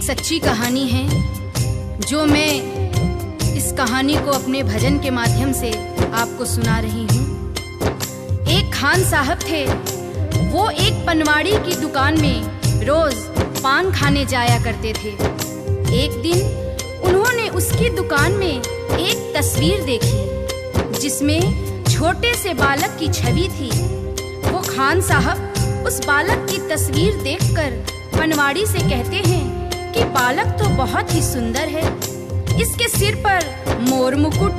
एक सच्ची कहानी है जो मैं इस कहानी को अपने भजन के माध्यम से आपको सुना रही हूँ। एक खान साहब थे, वो एक पनवाड़ी की दुकान में रोज पान खाने जाया करते थे। एक दिन उन्होंने उसकी दुकान में एक तस्वीर देखी जिसमें छोटे से बालक की छवि थी। वो खान साहब उस बालक की तस्वीर देखकर पनवाड़ी से कहते हैं कि बालक तो बहुत ही सुंदर है। इसके सिर पर मोर मुकुट,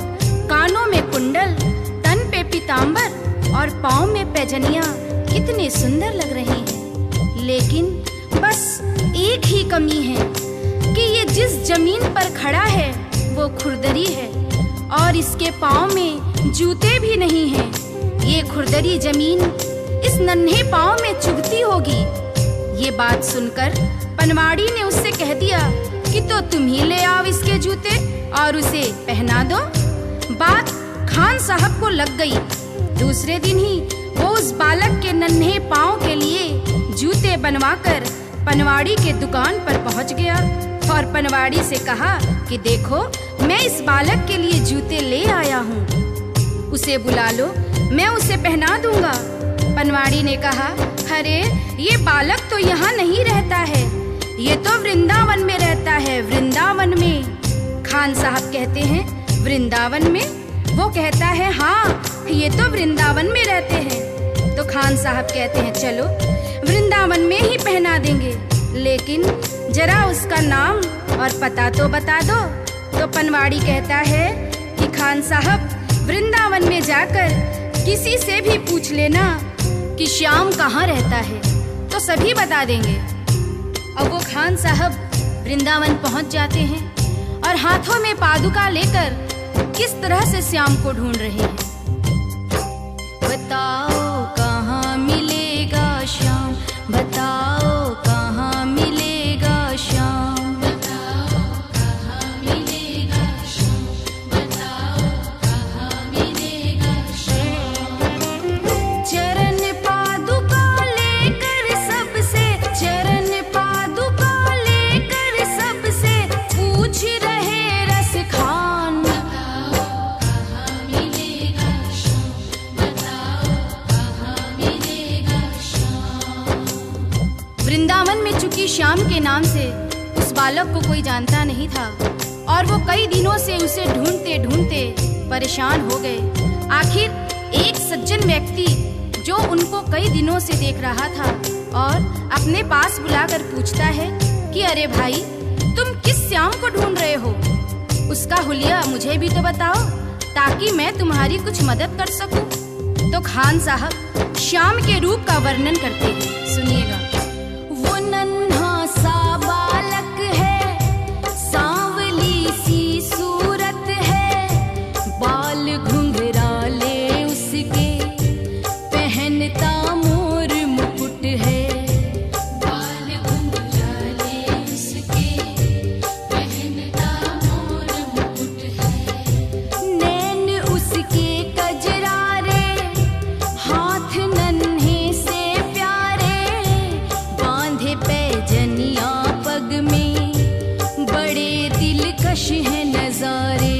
कानों में कुंडल, तन पे पीतांबर और पाँव में पैजनियां कितने सुंदर लग रहे हैं। लेकिन बस एक ही कमी है कि ये जिस जमीन पर खड़ा है वो खुरदरी है और इसके पाँव में जूते भी नहीं हैं। ये खुरदरी जमीन इस नन्हे पाँव में चुभती होगी। ये बात सुनकर पनवाड़ी ने उससे कह दिया कि तो तुम ही ले आओ इसके जूते और उसे पहना दो। बात खान साहब को लग गई। दूसरे दिन ही वो उस बालक के नन्हे पाँव के लिए जूते बनवाकर पनवाड़ी के दुकान पर पहुंच गया और पनवाड़ी से कहा कि देखो, मैं इस बालक के लिए जूते ले आया हूँ, उसे बुला लो, मैं उसे पहना दूंगा। पनवाड़ी ने कहा, अरे ये बालक तो यहाँ नहीं रहता है, ये तो वृंदावन में रहता है, वृंदावन में। खान साहब कहते हैं, वृंदावन में? वो कहता है, हाँ, ये तो वृंदावन में रहते हैं। तो खान साहब कहते हैं, चलो वृंदावन में ही पहना देंगे, लेकिन जरा उसका नाम और पता तो बता दो। तो पनवाड़ी कहता है कि खान साहब, वृंदावन में जाकर किसी से भी पूछ लेना कि श्याम कहाँ रहता है, तो सभी बता देंगे। अब वो खान साहब वृंदावन पहुंच जाते हैं और हाथों में पादुका लेकर किस तरह से श्याम को ढूंढ रहे हैं। बताओ कहाँ मिलेगा श्याम, बताओ कहाँ मिलेगा श्याम, बताओ कहाँ मिलेगा श्याम, बताओ कहाँ मिलेगा श्याम। चरण पादुका लेकर सबसे, चरण पादुका लेकर सबसे पूछ रहे रस खान, बताओ कहाँ मिलेगा श्याम, बताओ कहाँ मिलेगा श्याम। वृंदावन में चूंकि श्याम के नाम से उस बालक को कोई जानता नहीं था और वो कई दिनों से उसे ढूंढते ढूंढते परेशान हो गए। आखिर एक सज्जन व्यक्ति जो उनको कई दिनों से देख रहा था और अपने पास बुलाकर पूछता है कि अरे भाई, तुम किस श्याम को ढूंढ रहे हो? उसका हुलिया मुझे भी तो बताओ ताकि मैं तुम्हारी कुछ मदद कर सकूं। तो खान साहब श्याम के रूप का वर्णन करते हैं, सुनिएगा। वो नन्हा सा बालक है, सांवली सी सूरत है, बाल घुंघराले उसके, पहनता मोर मुकुट है, बाल घुंघराले उसके, पहनता मोर मुकुट है, नैन उसके कजरारे, हाथ नन्हे से प्यारे, बांधे पैजनिया पग में, बड़े दिलकश है नजारे,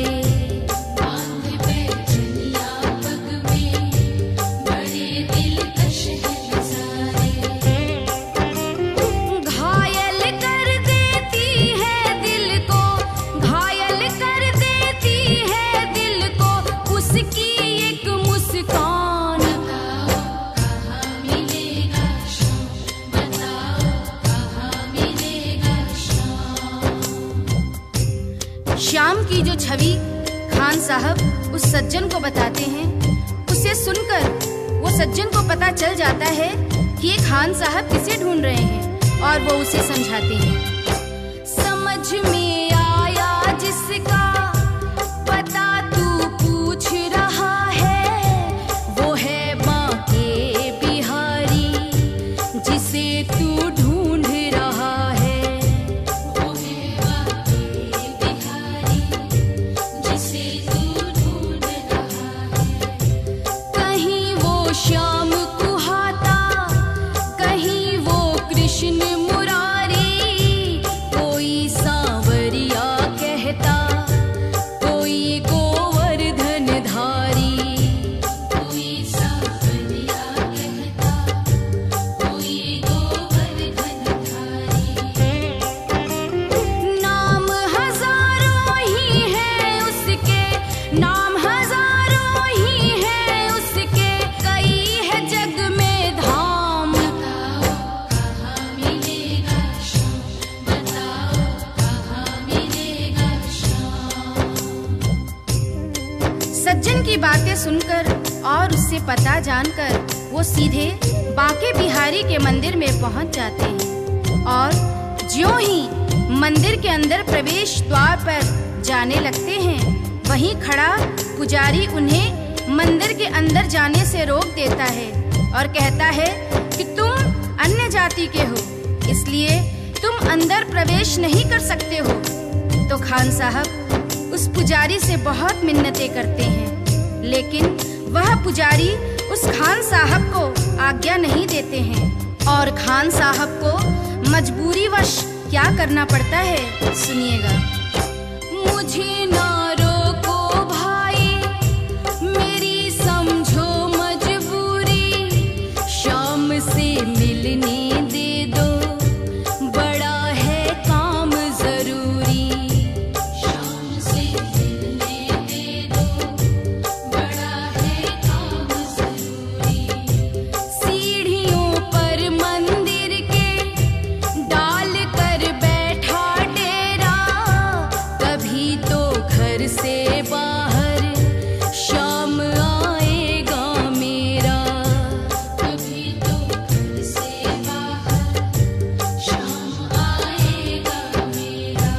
बांधे पैजनिया पग में, बड़े दिलकश है नजारे। घायल कर देती है दिल को, घायल कर देती है दिल को उसकी एक मुस्कान, बताओ कहाँ मिलेगा श्याम, बताओ कहाँ मिलेगा श्याम। श्याम की जो छवि खान साहब उस सज्जन को बताते हैं, उसे सुनकर वो सज्जन को पता चल जाता है कि ये खान साहब किसे ढूंढ रहे हैं और वो उसे समझाते हैं। समझ में आया जिसका पता तू पूछ रहा है, वो है बांके बिहारी जिसे तू ढूंढ रहा है, वो है बांके बिहारी जिसे तू ढूंढ रहा है। कहीं वो श्याम कुहाता, कहीं वो कृष्ण मुरारी, कोई की बातें सुनकर और उससे पता जानकर वो सीधे बांके बिहारी के मंदिर में पहुंच जाते हैं और ज्यों ही मंदिर के अंदर प्रवेश द्वार पर जाने लगते हैं, वहीं खड़ा पुजारी उन्हें मंदिर के अंदर जाने से रोक देता है और कहता है कि तुम अन्य जाति के हो, इसलिए तुम अंदर प्रवेश नहीं कर सकते हो। तो खान साहब उस पुजारी से बहुत मिन्नतें करते हैं, लेकिन वह पुजारी उस खान साहब को आज्ञा नहीं देते हैं और खान साहब को मजबूरीवश क्या करना पड़ता है, सुनिएगा। मुझे ना रोको भाई, मेरी समझो मजबूरी, शाम से मिलने दे दो, बड़ा है काम जरूरी। शाम से मिलने दे दो, बड़ा है काम जरूरी। सीढ़ियों पर मंदिर के डाल कर बैठा डेरा, कभी तो घर से बाहर शाम आएगा मेरा, कभी तो घर से बाहर शाम आएगा मेरा।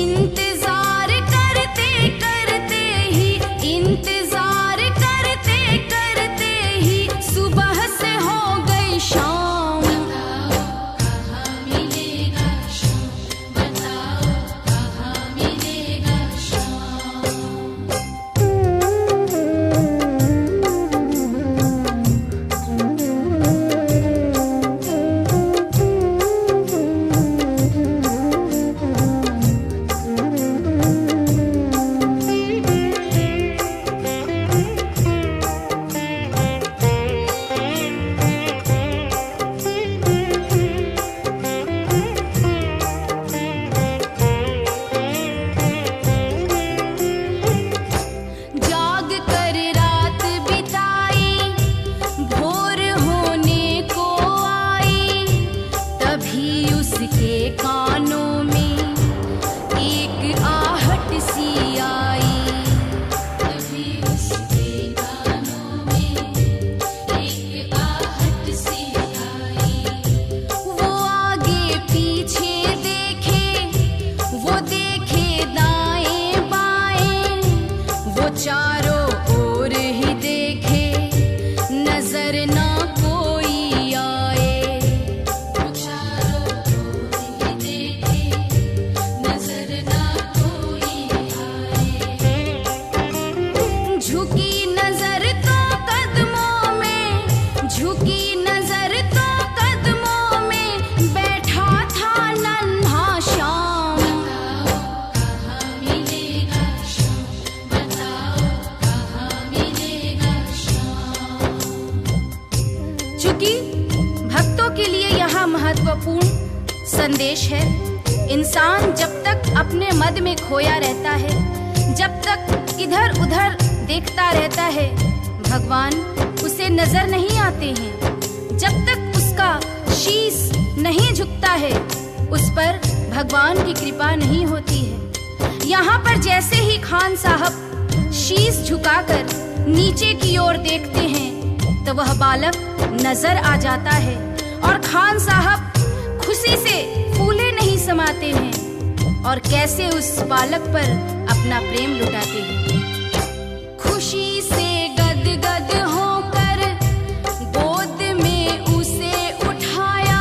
इंतजार करते करते ही, इंतजार करते करते ही सुबह से हो गई शाम। बताओ कहाँ मिलेगा शाम, बताओ कहाँ मिलेगा शाम। जाग कर रात बिताई, भोर होने को आई, तभी उसके कानों में एक आहट सी आई, तभी उसके कानों में एक आहट सी आई। वो आगे पीछे देखे, वो देखे दाएं बाएं, वो चारों ओर ही देखे, नजर ना कोई आए। वो चारों ओर ही देखे, नजर ना कोई आए। झुकी नजर तो कदमों में, झुकी नजर तो कदमों में, बैठा था नन्हा श्याम। बताओ कहाँ मिलेगा शाम, बताओ कहाँ मिलेगा शाम। चूंकि भक्तों के लिए यहाँ महत्वपूर्ण संदेश है, इंसान जब तक अपने मद में खोया रहता है, जब तक इधर उधर देखता रहता है, भगवान उसे नजर नहीं आते हैं। जब तक उसका शीश नहीं झुकता है, उस पर भगवान की कृपा नहीं होती है। यहाँ पर जैसे ही खान साहब शीश झुकाकर नीचे की ओर देखते हैं, तो वह बालक नजर आ जाता है और खान साहब खुशी से फूले नहीं समाते हैं और कैसे उस बालक पर अपना प्रेम लुटाते हैं। खुशी से गदगद होकर गोद में उसे उठाया,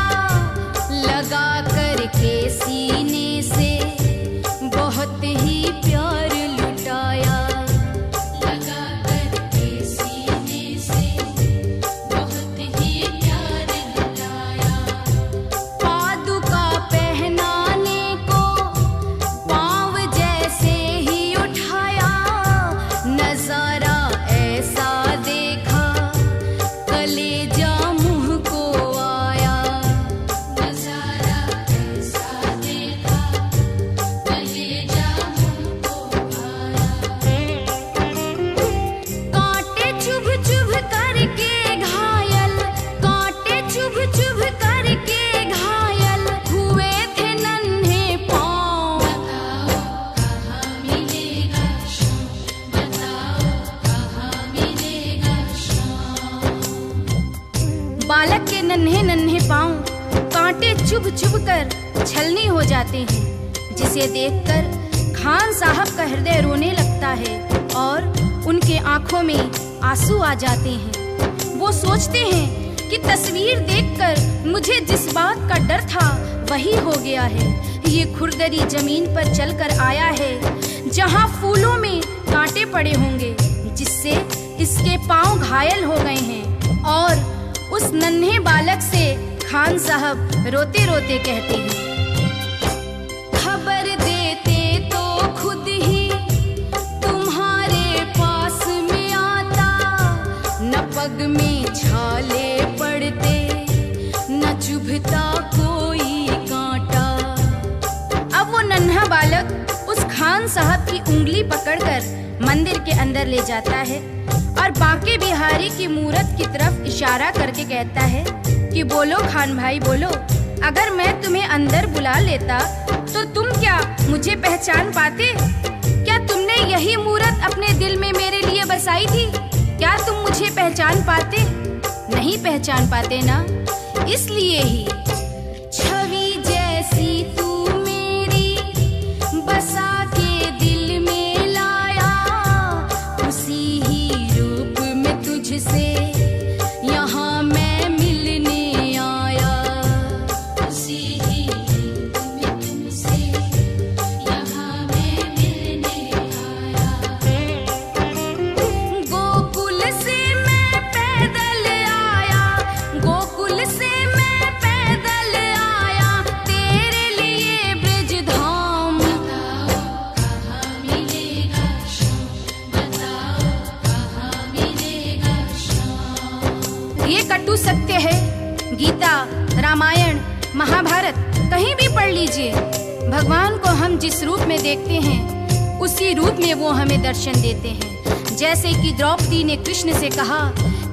लगा कर के सीने से बहुत ही प्यार लुटाया, लगा कर के सीने से बहुत ही प्यार लुटाया। पादुका पहनाने को पाँव जैसे ही उठाया, नजारा ऐसा नन्हे नन्हे पांव कांटे चुभ चुभ कर छलनी हो जाते हैं, जिसे देखकर खान साहब का हृदय रोने लगता है और उनके आंखों में आंसू आ जाते हैं। वो सोचते हैं कि तस्वीर देखकर मुझे जिस बात का डर था वही हो गया है। ये खुरदरी जमीन पर चलकर आया है जहां फूलों में कांटे पड़े होंगे, जिससे इसके पांव घायल हो गए हैं। और उस नन्हे बालक से खान साहब रोते रोते कहते हैं, खबर देते तो खुद ही तुम्हारे पास में आता, न पग में छाले पड़ते न चुभता कोई कांटा। अब वो नन्हा बालक उस खान साहब की उंगली पकड़कर मंदिर के अंदर ले जाता है और बांके बिहारी की मूरत की तरफ इशारा करके कहता है कि बोलो खान भाई बोलो, अगर मैं तुम्हें अंदर बुला लेता तो तुम क्या मुझे पहचान पाते? क्या तुमने यही मूरत अपने दिल में मेरे लिए बसाई थी? क्या तुम मुझे पहचान पाते? नहीं पहचान पाते ना? इसलिए ही छवि जैसी तू मेरी बसा के दिल में लाया, उसी ही रूप में तुझसे यहाँ मैं मिलने आया, उसी ही रूप में तुझसे यहाँ मैं मिलने आया। गोकुल से मैं पैदल आया, गोकुल से मैं पैदल आया, तेरे लिए ब्रजधाम। बताओ कहाँ मिलेगा श्याम, बताओ कहाँ मिलेगा श्याम। ये कटु सत्य है। गीता, रामायण, महाभारत कहीं भी पढ़ लीजिए, भगवान को हम जिस रूप में देखते हैं उसी रूप में वो हमें दर्शन देते हैं। जैसे कि द्रौपदी ने कृष्ण से कहा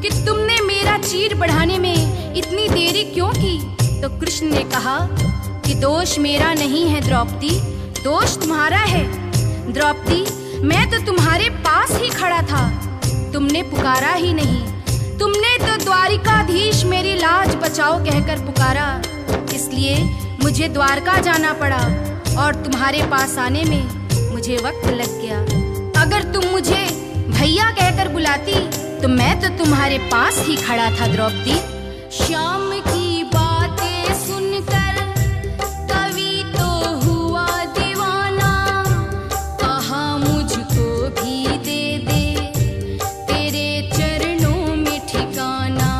कि तुमने मेरा चीर बढ़ाने में इतनी देरी क्यों की? तो कृष्ण ने कहा कि दोष मेरा नहीं है द्रौपदी, दोष तुम्हारा है। द्रौपदी, मैं तो तुम्हारे पास ही खड़ा था, तुमने पुकारा ही नहीं। तुमने तो द्वारिकाधीश मेरी लाज बचाओ कहकर पुकारा, इसलिए मुझे द्वारका जाना पड़ा और तुम्हारे पास आने में मुझे वक्त लग गया। अगर तुम मुझे भैया कहकर बुलाती तो मैं तो तुम्हारे पास ही खड़ा था द्रौपदी। श्याम की बातें सुनकर कवि तो हुआ दीवाना, कहा मुझको भी दे दे तेरे चरणों में ठिकाना,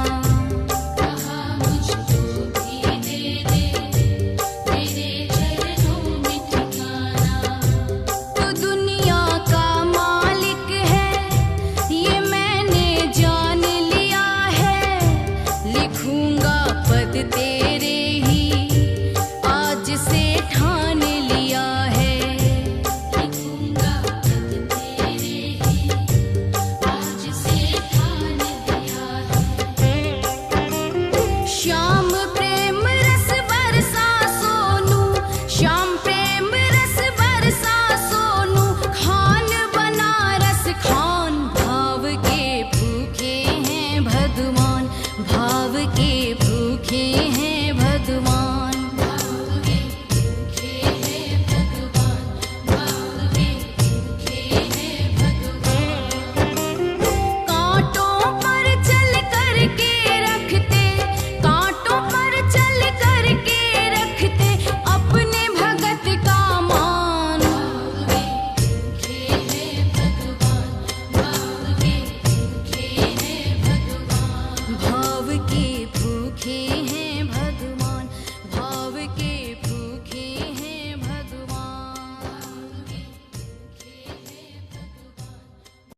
कहा मुझको भी दे दे तेरे चरणों में ठिकाना। तो दुनिया का मालिक है ये मैंने जान लिया है, लिखूंगा पद तेरे